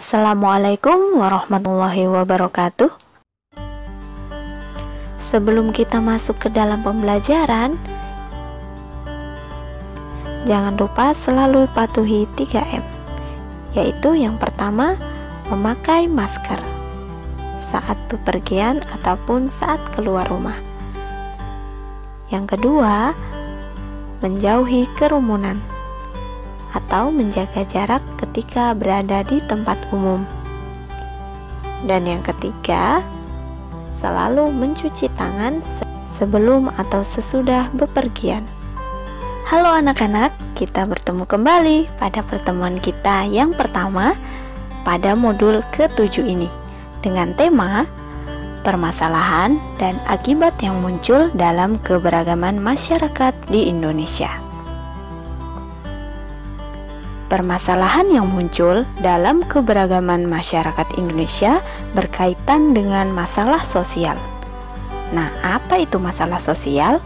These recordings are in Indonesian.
Assalamualaikum warahmatullahi wabarakatuh. Sebelum kita masuk ke dalam pembelajaran, jangan lupa selalu patuhi 3M, yaitu yang pertama, memakai masker saat bepergian ataupun saat keluar rumah. Yang kedua, menjauhi kerumunan atau menjaga jarak ketika berada di tempat umum. Dan yang ketiga, selalu mencuci tangan sebelum atau sesudah bepergian. Halo anak-anak, kita bertemu kembali pada pertemuan kita yang pertama pada modul ke-7 ini dengan tema permasalahan dan akibat yang muncul dalam keberagaman masyarakat di Indonesia. Permasalahan yang muncul dalam keberagaman masyarakat Indonesia berkaitan dengan masalah sosial. Nah, apa itu masalah sosial?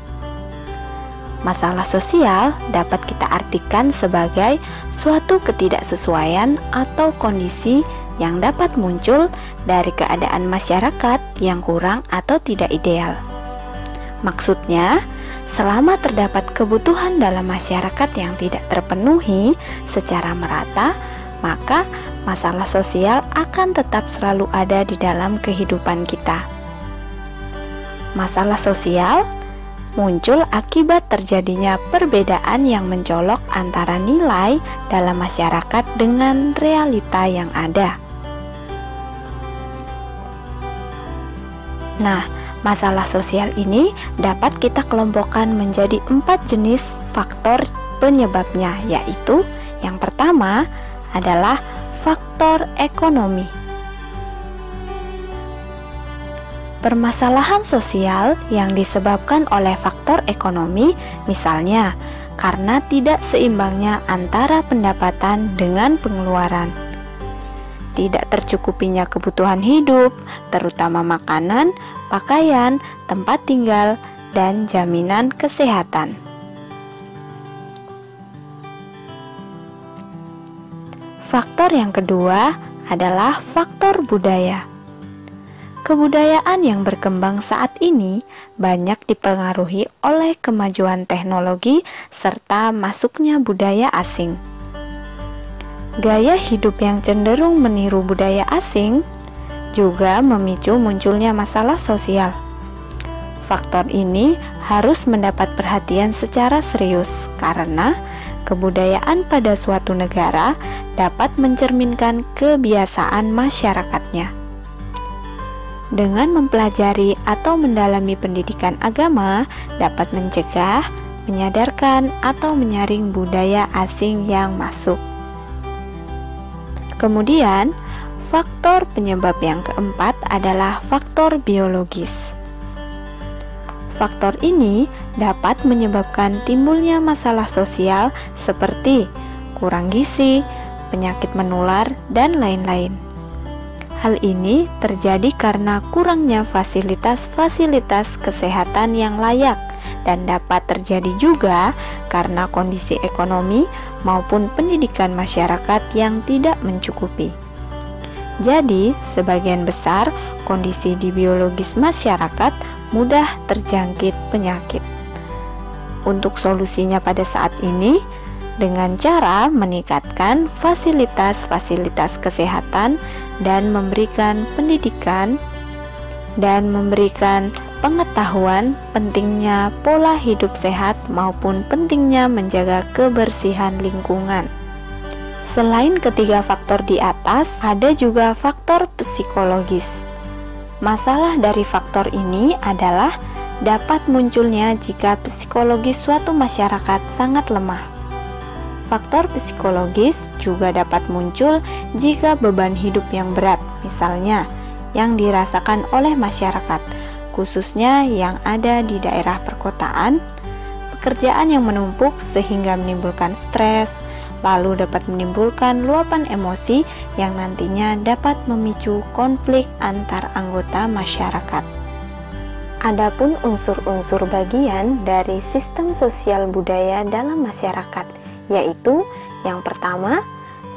Masalah sosial dapat kita artikan sebagai suatu ketidaksesuaian atau kondisi yang dapat muncul dari keadaan masyarakat yang kurang atau tidak ideal. Maksudnya, selama terdapat kebutuhan dalam masyarakat yang tidak terpenuhi secara merata, maka masalah sosial akan tetap selalu ada di dalam kehidupan kita. Masalah sosial muncul akibat terjadinya perbedaan yang mencolok antara nilai dalam masyarakat dengan realita yang ada. Nah, masalah sosial ini dapat kita kelompokkan menjadi 4 jenis faktor penyebabnya, yaitu yang pertama adalah faktor ekonomi. Permasalahan sosial yang disebabkan oleh faktor ekonomi, misalnya karena tidak seimbangnya antara pendapatan dengan pengeluaran, tidak tercukupinya kebutuhan hidup, terutama makanan, pakaian, tempat tinggal, dan jaminan kesehatan. Faktor yang kedua adalah faktor budaya. Kebudayaan yang berkembang saat ini banyak dipengaruhi oleh kemajuan teknologi serta masuknya budaya asing. Gaya hidup yang cenderung meniru budaya asing juga memicu munculnya masalah sosial. Faktor ini harus mendapat perhatian secara serius karena kebudayaan pada suatu negara dapat mencerminkan kebiasaan masyarakatnya. Dengan mempelajari atau mendalami pendidikan agama dapat mencegah, menyadarkan, atau menyaring budaya asing yang masuk. Kemudian, faktor penyebab yang keempat adalah faktor biologis. Faktor ini dapat menyebabkan timbulnya masalah sosial seperti kurang gizi, penyakit menular, dan lain-lain. Hal ini terjadi karena kurangnya fasilitas-fasilitas kesehatan yang layak dan dapat terjadi juga karena kondisi ekonomi maupun pendidikan masyarakat yang tidak mencukupi. Jadi, sebagian besar kondisi di biologis masyarakat mudah terjangkit penyakit. Untuk solusinya pada saat ini, dengan cara meningkatkan fasilitas-fasilitas kesehatan dan memberikan pendidikan dan memberikan pengetahuan pentingnya pola hidup sehat maupun pentingnya menjaga kebersihan lingkungan. Selain ketiga faktor di atas, ada juga faktor psikologis. Masalah dari faktor ini adalah dapat munculnya jika psikologis suatu masyarakat sangat lemah. Faktor psikologis juga dapat muncul jika beban hidup yang berat, misalnya yang dirasakan oleh masyarakat, khususnya yang ada di daerah perkotaan, pekerjaan yang menumpuk sehingga menimbulkan stres, lalu dapat menimbulkan luapan emosi yang nantinya dapat memicu konflik antar anggota masyarakat. Adapun unsur-unsur bagian dari sistem sosial budaya dalam masyarakat, yaitu yang pertama,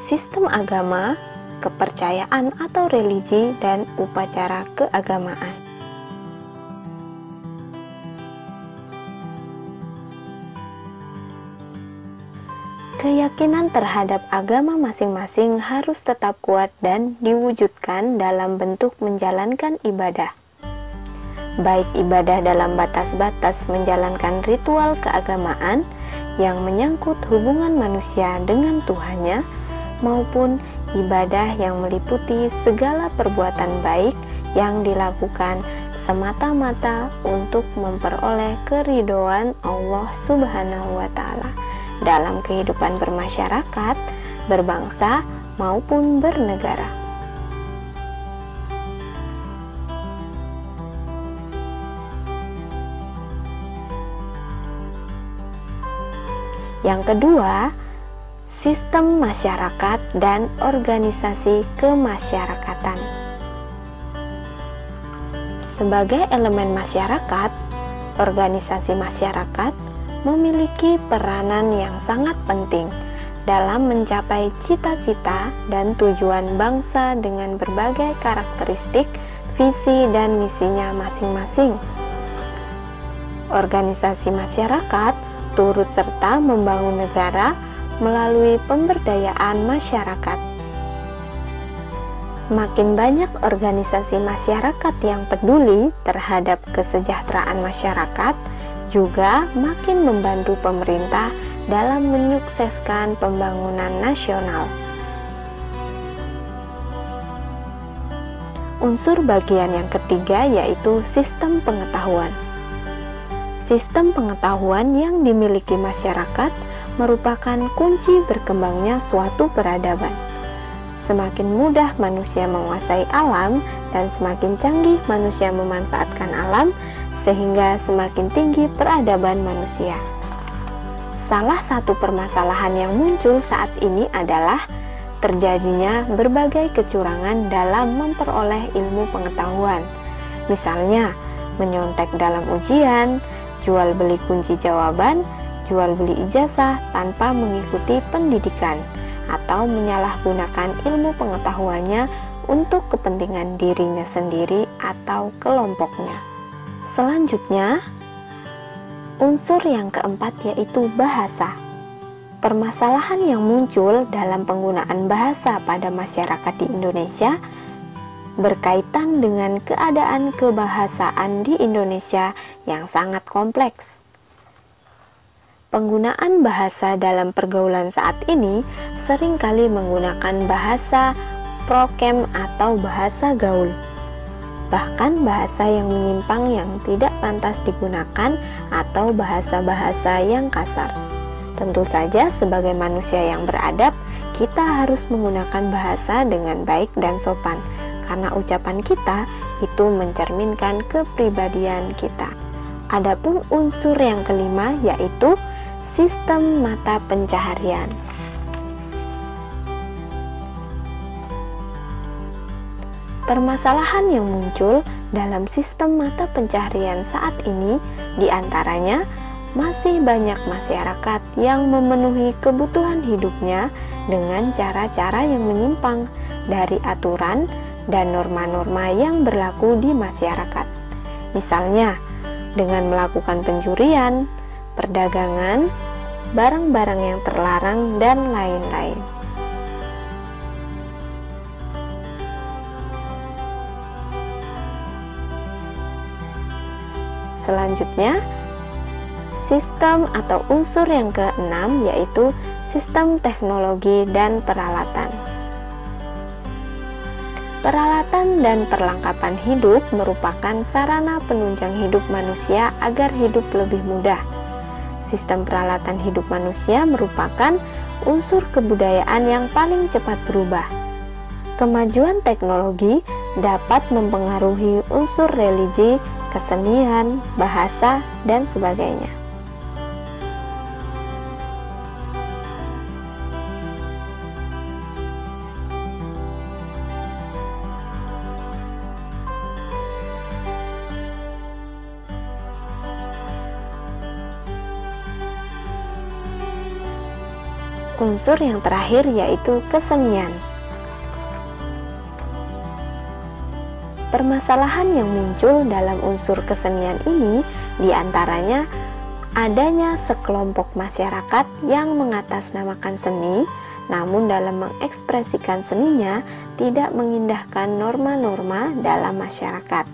sistem agama, kepercayaan atau religi, dan upacara keagamaan. Keyakinan terhadap agama masing-masing harus tetap kuat dan diwujudkan dalam bentuk menjalankan ibadah. Baik ibadah dalam batas-batas menjalankan ritual keagamaan yang menyangkut hubungan manusia dengan Tuhannya, maupun ibadah yang meliputi segala perbuatan baik yang dilakukan semata-mata untuk memperoleh keridhaan Allah Subhanahu wa Ta'ala dalam kehidupan bermasyarakat, berbangsa, maupun bernegara. Yang kedua, sistem masyarakat dan organisasi kemasyarakatan. Sebagai elemen masyarakat, organisasi masyarakat memiliki peranan yang sangat penting dalam mencapai cita-cita dan tujuan bangsa dengan berbagai karakteristik, visi, dan misinya masing-masing. Organisasi masyarakat turut serta membangun negara melalui pemberdayaan masyarakat. Makin banyak organisasi masyarakat yang peduli terhadap kesejahteraan masyarakat, juga makin membantu pemerintah dalam menyukseskan pembangunan nasional. Unsur bagian yang ketiga yaitu sistem pengetahuan. Sistem pengetahuan yang dimiliki masyarakat merupakan kunci berkembangnya suatu peradaban. Semakin mudah manusia menguasai alam dan semakin canggih manusia memanfaatkan alam, sehingga semakin tinggi peradaban manusia. Salah satu permasalahan yang muncul saat ini adalah terjadinya berbagai kecurangan dalam memperoleh ilmu pengetahuan. Misalnya, menyontek dalam ujian, jual beli kunci jawaban, jual beli ijazah tanpa mengikuti pendidikan, atau menyalahgunakan ilmu pengetahuannya untuk kepentingan dirinya sendiri atau kelompoknya. Selanjutnya, unsur yang keempat yaitu bahasa. Permasalahan yang muncul dalam penggunaan bahasa pada masyarakat di Indonesia berkaitan dengan keadaan kebahasaan di Indonesia yang sangat kompleks. Penggunaan bahasa dalam pergaulan saat ini seringkali menggunakan bahasa prokem atau bahasa gaul. Bahkan bahasa yang menyimpang yang tidak pantas digunakan atau bahasa-bahasa yang kasar. Tentu saja sebagai manusia yang beradab, kita harus menggunakan bahasa dengan baik dan sopan, karena ucapan kita itu mencerminkan kepribadian kita. Adapun unsur yang kelima yaitu sistem mata pencaharian. Permasalahan yang muncul dalam sistem mata pencaharian saat ini diantaranya masih banyak masyarakat yang memenuhi kebutuhan hidupnya dengan cara-cara yang menyimpang dari aturan dan norma-norma yang berlaku di masyarakat. Misalnya, dengan melakukan pencurian, perdagangan, barang-barang yang terlarang, dan lain-lain. Selanjutnya, sistem atau unsur yang keenam yaitu sistem teknologi dan peralatan. Peralatan dan perlengkapan hidup merupakan sarana penunjang hidup manusia agar hidup lebih mudah. Sistem peralatan hidup manusia merupakan unsur kebudayaan yang paling cepat berubah. Kemajuan teknologi dapat mempengaruhi unsur religi, kesenian, bahasa, dan sebagainya. Unsur yang terakhir yaitu kesenian. Permasalahan yang muncul dalam unsur kesenian ini diantaranya adanya sekelompok masyarakat yang mengatasnamakan seni, namun dalam mengekspresikan seninya tidak mengindahkan norma-norma dalam masyarakat.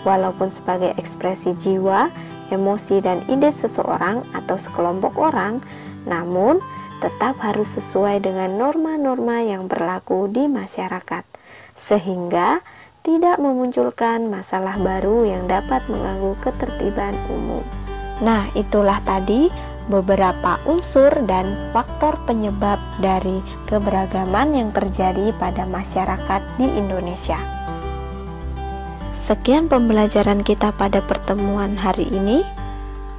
Walaupun sebagai ekspresi jiwa, emosi, dan ide seseorang atau sekelompok orang, namun tetap harus sesuai dengan norma-norma yang berlaku di masyarakat, sehingga tidak memunculkan masalah baru yang dapat mengganggu ketertiban umum. Nah, itulah tadi beberapa unsur dan faktor penyebab dari keberagaman yang terjadi pada masyarakat di Indonesia. Sekian pembelajaran kita pada pertemuan hari ini.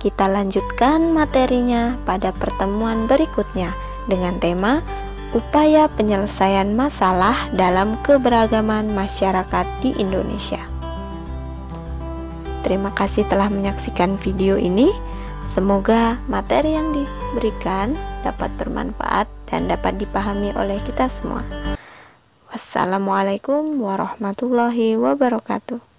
Kita lanjutkan materinya pada pertemuan berikutnya dengan tema upaya penyelesaian masalah dalam keberagaman masyarakat di Indonesia. Terima kasih telah menyaksikan video ini. Semoga materi yang diberikan dapat bermanfaat dan dapat dipahami oleh kita semua. Wassalamualaikum warahmatullahi wabarakatuh.